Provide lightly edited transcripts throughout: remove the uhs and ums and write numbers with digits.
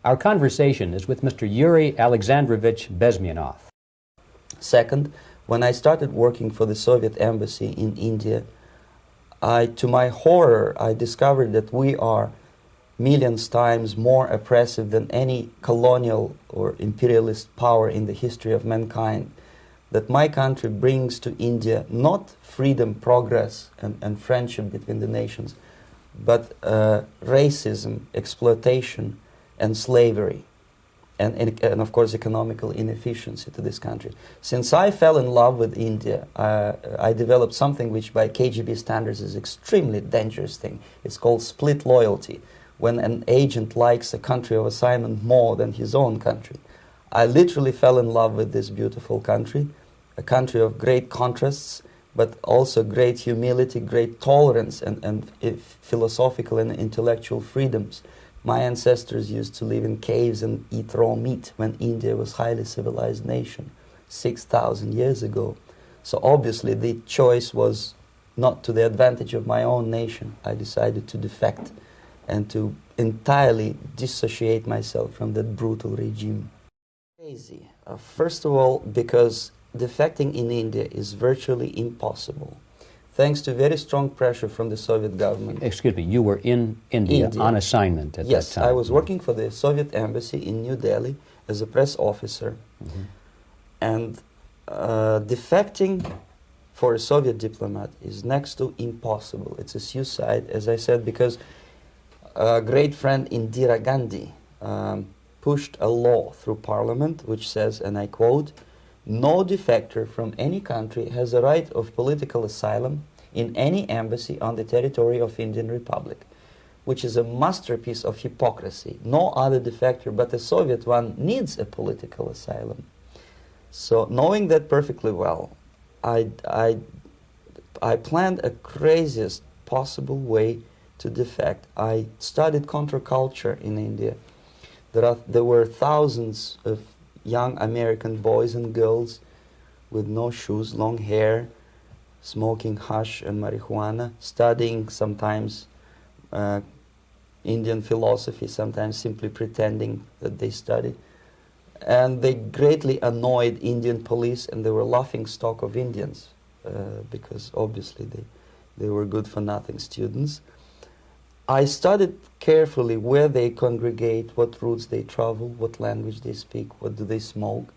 Our conversation is with Mr. Yuri Alexandrovich Bezmenov. Second, when I started working for the Soviet embassy in India, to my horror, I discovered that we are millions times more oppressive than any colonial or imperialist power in the history of mankind. That my country brings to India not freedom, progress, and friendship between the nations, but racism, exploitation, and slavery, and of course economical inefficiency to this country. Since I fell in love with India, I developed something which by KGB standards is extremely dangerous thing. It's called split loyalty, when an agent likes a country of assignment more than his own country. I literally fell in love with this beautiful country, a country of great contrasts, but also great humility, great tolerance, and philosophical and intellectual freedoms. My ancestors used to live in caves and eat raw meat when India was a highly civilized nation 6,000 years ago. So obviously the choice was not to the advantage of my own nation. I decided to defect and to entirely dissociate myself from that brutal regime. Crazy. First of all, because defecting in India is virtually impossible, thanks to very strong pressure from the Soviet government. Excuse me, you were in India on assignment at that time? Yes, I was working for the Soviet embassy in New Delhi as a press officer. Mm-hmm. And defecting for a Soviet diplomat is next to impossible. It's a suicide, as I said, because a great friend Indira Gandhi pushed a law through parliament which says, and I quote, "No defector from any country has a right of political asylum in any embassy on the territory of Indian Republic," which is a masterpiece of hypocrisy. No other defector but a Soviet one needs a political asylum. So knowing that perfectly well, I planned a craziest possible way to defect. I studied counterculture in India. There were thousands of young American boys and girls with no shoes, long hair, smoking hash and marijuana, studying sometimes Indian philosophy, sometimes simply pretending that they study. And they greatly annoyed Indian police, and they were laughing stock of Indians because obviously they were good-for-nothing students. I studied carefully where they congregate, what routes they travel, what language they speak, what do they smoke.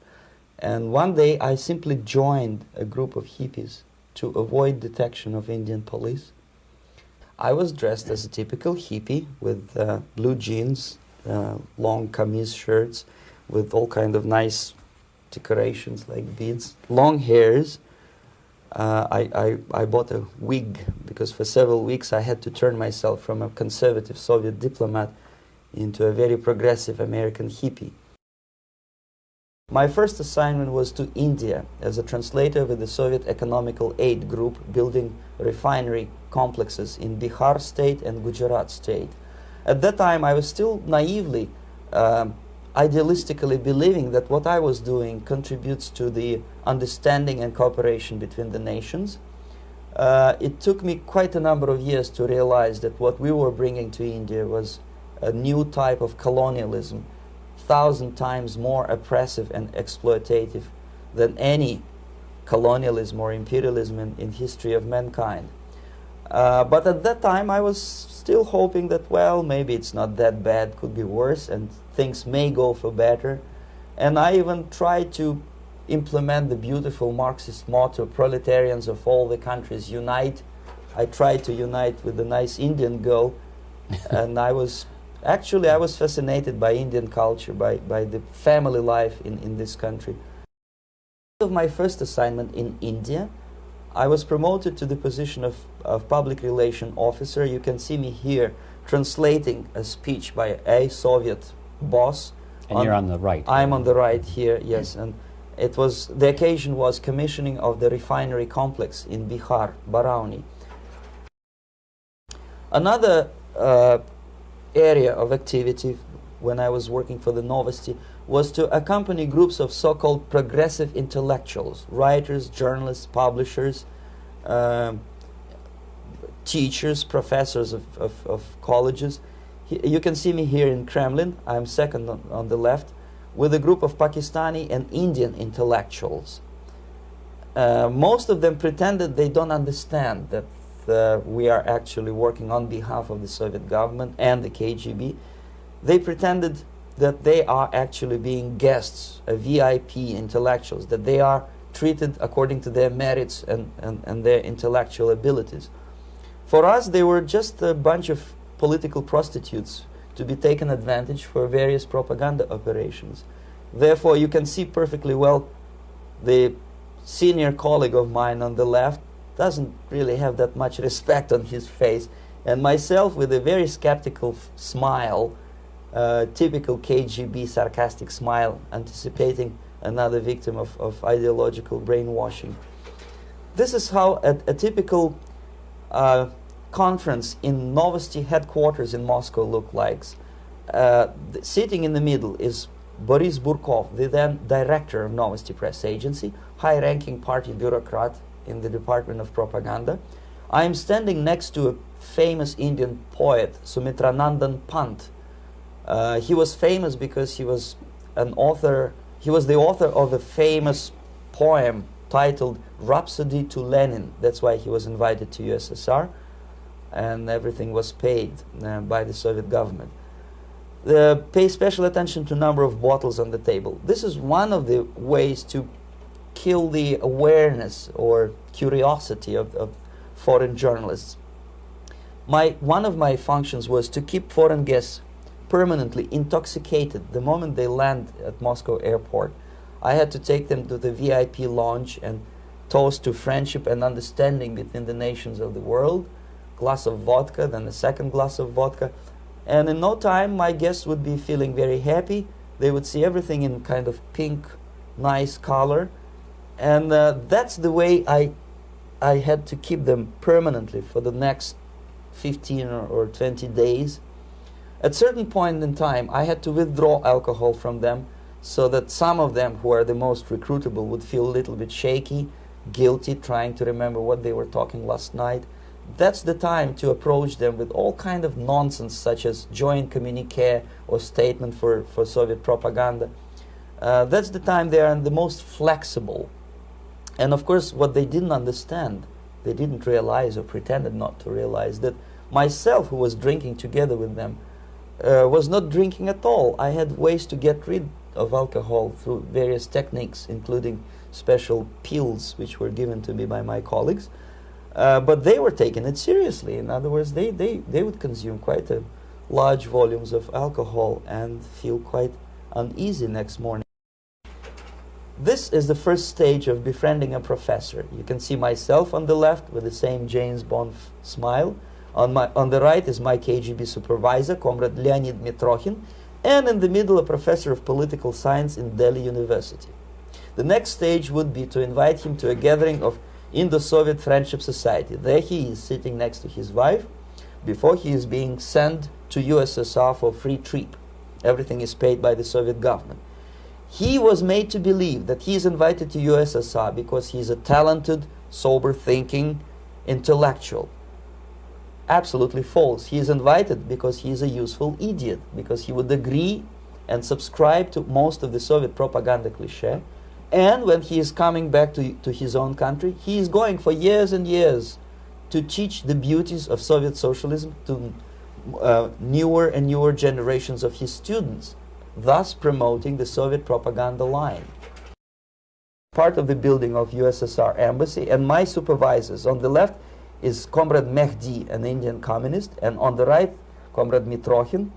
And one day I simply joined a group of hippies to avoid detection of Indian police. I was dressed as a typical hippie with blue jeans, long kameez shirts with all kind of nice decorations like beads, long hairs. I bought a wig because for several weeks I had to turn myself from a conservative Soviet diplomat into a very progressive American hippie. My first assignment was to India as a translator with the Soviet Economical Aid Group building refinery complexes in Bihar state and Gujarat state. At that time I was still naively, idealistically believing that what I was doing contributes to the understanding and cooperation between the nations. It took me quite a number of years to realize that what we were bringing to India was a new type of colonialism, 1,000 times more oppressive and exploitative than any colonialism or imperialism in history of mankind. But at that time I was still hoping that, well, maybe it's not that bad, could be worse, and things may go for better. And I even tried to implement the beautiful Marxist motto, proletarians of all the countries unite. I tried to unite with a nice Indian girl, and I was fascinated by Indian culture, by the family life in this country. Of my first assignment in India, I was promoted to the position of public relation officer. You can see me here translating a speech by a Soviet boss. And you're on the right. I'm on the right here, yes. And the occasion was commissioning of the refinery complex in Bihar, Barauni. Another area of activity when I was working for the Novosti was to accompany groups of so-called progressive intellectuals, writers, journalists, publishers, teachers, professors of colleges. You can see me here in Kremlin. I'm second on the left, with a group of Pakistani and Indian intellectuals. Most of them pretended they don't understand that we are actually working on behalf of the Soviet government and the KGB. They pretended that they are actually being guests, VIP intellectuals, that they are treated according to their merits and their intellectual abilities. For us, they were just a bunch of political prostitutes to be taken advantage for various propaganda operations. Therefore, you can see perfectly well the senior colleague of mine on the left doesn't really have that much respect on his face, and myself with a very skeptical smile, typical KGB sarcastic smile, anticipating another victim of ideological brainwashing. This is how a typical conference in Novosti headquarters in Moscow looked like. Sitting in the middle is Boris Burkov, the then director of Novosti press agency, high-ranking party bureaucrat in the Department of Propaganda. I am standing next to a famous Indian poet, Sumitranandan Pant. He was famous because he was an author. He was the author of a famous poem titled Rhapsody to Lenin. That's why he was invited to USSR, and everything was paid by the Soviet government. Pay special attention to number of bottles on the table. This is one of the ways to kill the awareness or curiosity of foreign journalists. One of my functions was to keep foreign guests permanently intoxicated the moment they land at Moscow airport. I had to take them to the VIP lounge and toast to friendship and understanding between the nations of the world. Glass of vodka, then a second glass of vodka. And in no time, my guests would be feeling very happy. They would see everything in kind of pink, nice color. And that's the way I had to keep them permanently for the next 15 or 20 days. At a certain point in time, I had to withdraw alcohol from them so that some of them who are the most recruitable would feel a little bit shaky, guilty, trying to remember what they were talking last night. That's the time to approach them with all kind of nonsense, such as joint communique or statement for Soviet propaganda. That's the time they are the most flexible. And of course, what they didn't understand, they didn't realize or pretended not to realize, that myself, who was drinking together with them, was not drinking at all. I had ways to get rid of alcohol through various techniques, including special pills which were given to me by my colleagues. But they were taking it seriously. In other words, they would consume quite a large volumes of alcohol and feel quite uneasy next morning. This is the first stage of befriending a professor. You can see myself on the left with the same James Bond smile. On the right is my KGB supervisor, Comrade Leonid Mitrokhin, and in the middle a professor of political science in Delhi University. The next stage would be to invite him to a gathering of Indo-Soviet Friendship Society. There he is, sitting next to his wife, before he is being sent to USSR for free trip. Everything is paid by the Soviet government. He was made to believe that he is invited to USSR because he is a talented, sober-thinking intellectual. Absolutely false. He is invited because he is a useful idiot, because he would agree and subscribe to most of the Soviet propaganda cliché. And when he is coming back to his own country, he is going for years and years to teach the beauties of Soviet socialism to newer and newer generations of his students, thus promoting the Soviet propaganda line. Part of the building of USSR embassy, and my supervisors on the left is Comrade Mehdi, an Indian communist, and on the right, Comrade Mitrokhin,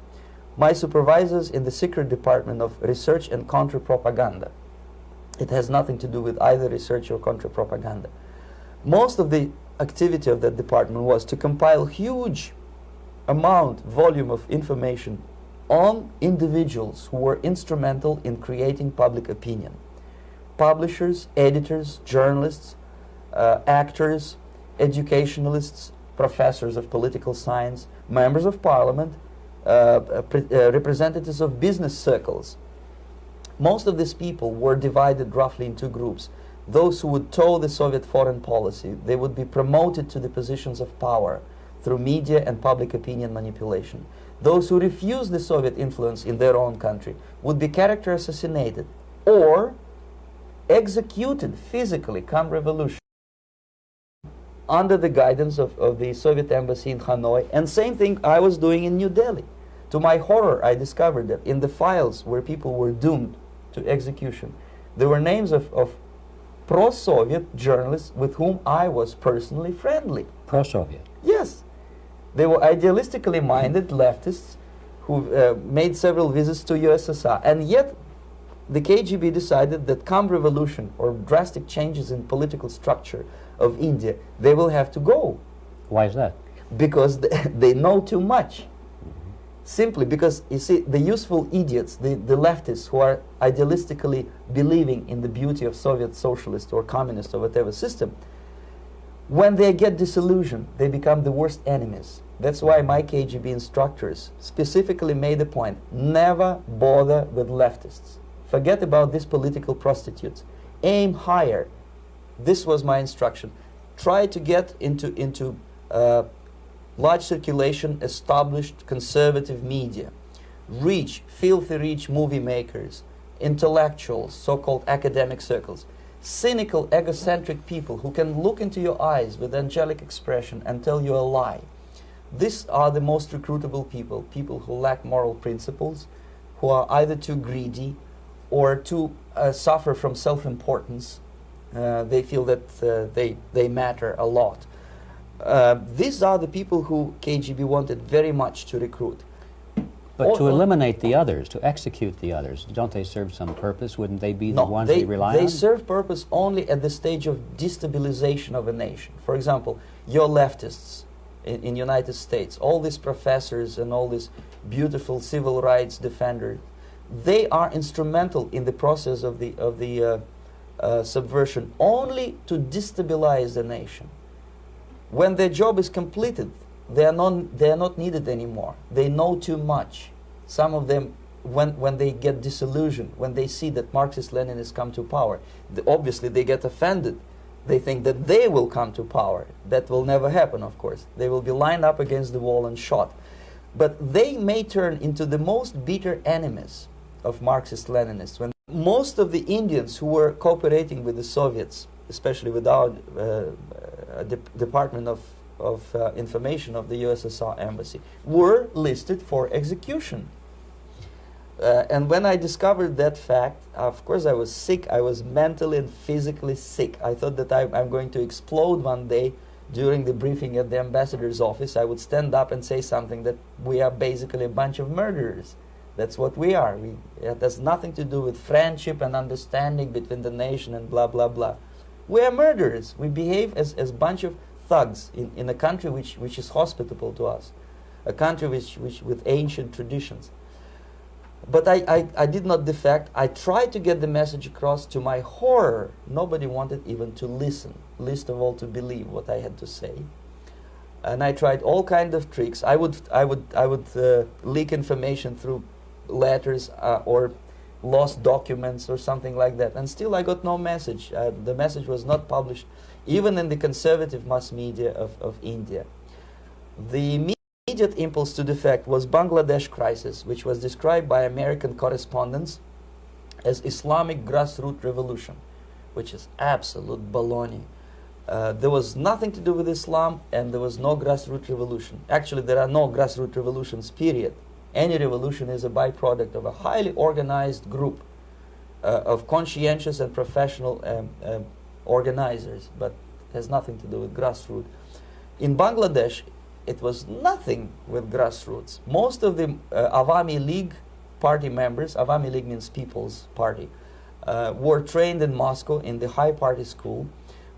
my supervisors in the secret department of research and counter-propaganda. It has nothing to do with either research or counter-propaganda. Most of the activity of that department was to compile huge volume of information on individuals who were instrumental in creating public opinion. Publishers, editors, journalists, actors, educationalists, professors of political science, members of parliament, representatives of business circles. Most of these people were divided roughly in two groups. Those who would toe the Soviet foreign policy, they would be promoted to the positions of power through media and public opinion manipulation. those who refuse the Soviet influence in their own country would be character assassinated or executed physically come revolution under the guidance of the Soviet embassy in Hanoi. And same thing I was doing in New Delhi. To my horror, I discovered that in the files where people were doomed to execution, there were names of pro-Soviet journalists with whom I was personally friendly. Pro-Soviet? Yes. They were idealistically minded leftists who made several visits to USSR. And yet, the KGB decided that come revolution or drastic changes in political structure of India, they will have to go. Why is that? Because they know too much. Simply because, you see, the useful idiots, the leftists who are idealistically believing in the beauty of Soviet socialist or communist or whatever system, when they get disillusioned, they become the worst enemies. That's why my KGB instructors specifically made a point, never bother with leftists. Forget about these political prostitutes. Aim higher. This was my instruction. Try to get into large circulation, established conservative media. Rich, filthy rich movie makers, intellectuals, so-called academic circles. Cynical, egocentric people who can look into your eyes with angelic expression and tell you a lie. These are the most recruitable people, people who lack moral principles, who are either too greedy or too suffer from self-importance. They feel that they matter a lot. These are the people who KGB wanted very much to recruit. But to eliminate the others, to execute the others, don't they serve some purpose? Wouldn't they be the ones they rely on? They serve purpose only at the stage of destabilization of a nation. For example, your leftists in United States, all these professors and all these beautiful civil rights defenders, they are instrumental in the process of the subversion only to destabilize the nation. When their job is completed, they are not needed anymore. They know too much. Some of them, when they get disillusioned, when they see that Marxist-Leninists come to power, obviously they get offended. They think that they will come to power. That will never happen, of course. They will be lined up against the wall and shot. But they may turn into the most bitter enemies of Marxist-Leninists. When most of the Indians who were cooperating with the Soviets, especially with our Department of Information of the USSR Embassy, were listed for execution. And when I discovered that fact, of course I was sick. I was mentally and physically sick. I thought that I'm going to explode one day during the briefing at the ambassador's office. I would stand up and say something that we are basically a bunch of murderers. That's what we are. It has nothing to do with friendship and understanding between the nation and blah, blah, blah. We are murderers. We behave as a bunch of thugs in a country which is hospitable to us, a country which with ancient traditions. But I did not defect. I tried to get the message across. To my horror, nobody wanted even to listen, least of all to believe what I had to say. And I tried all kinds of tricks. I would leak information through letters or lost documents or something like that. And still I got no message. The message was not published, even in the conservative mass media of India. The immediate impulse to defect was Bangladesh crisis, which was described by American correspondents as Islamic grassroots revolution, which is absolute baloney. There was nothing to do with Islam, and there was no grassroots revolution. Actually, there are no grassroots revolutions, period. Any revolution is a byproduct of a highly organized group of conscientious and professional organizers, but has nothing to do with grassroots. In Bangladesh, it was nothing with grassroots. Most of the Awami League party members, Awami League means People's Party, were trained in Moscow in the High Party School.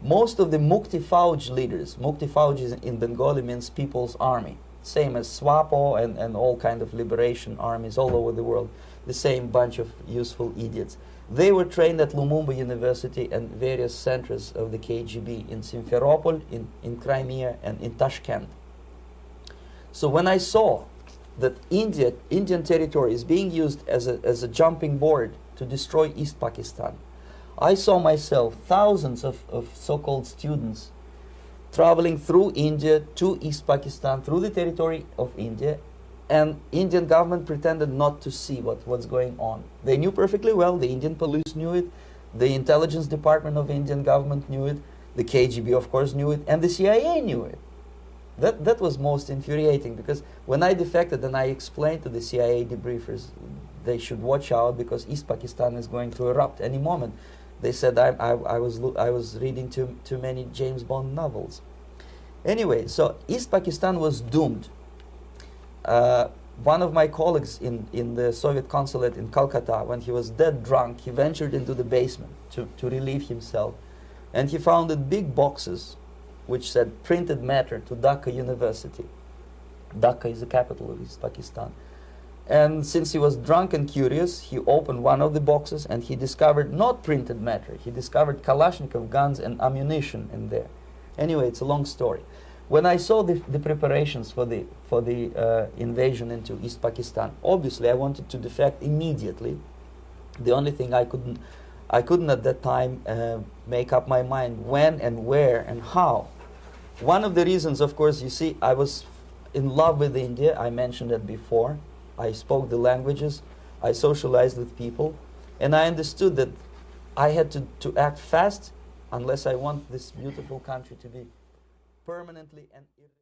Most of the Mukti Fauj leaders, Mukti Fauj in Bengali means People's Army, same as SWAPO and all kind of liberation armies all over the world, the same bunch of useful idiots. They were trained at Lumumba University and various centers of the KGB in Simferopol, in Crimea, and in Tashkent. So when I saw that Indian territory is being used as a jumping board to destroy East Pakistan, I saw myself thousands of so-called students traveling through India to East Pakistan, through the territory of India, And Indian government pretended not to see what's going on. They knew perfectly well, the Indian police knew it, the intelligence department of the Indian government knew it, the KGB of course knew it, and the CIA knew it. That was most infuriating, because when I defected and I explained to the CIA debriefers they should watch out because East Pakistan is going to erupt any moment, they said I was reading too many James Bond novels. Anyway, so East Pakistan was doomed. One of my colleagues in the Soviet consulate in Calcutta, when he was dead drunk, he ventured into the basement to relieve himself, and he found big boxes which said printed matter to Dhaka University. Dhaka is the capital of East Pakistan. And since he was drunk and curious, he opened one of the boxes and he discovered not printed matter, he discovered Kalashnikov guns and ammunition in there. Anyway, it's a long story. When I saw the preparations for the invasion into East Pakistan, obviously I wanted to defect immediately. The only thing I couldn't at that time make up my mind when and where and how. One of the reasons, of course, you see, I was in love with India. I mentioned that before. I spoke the languages. I socialized with people, and I understood that I had to act fast unless I want this beautiful country to be permanently and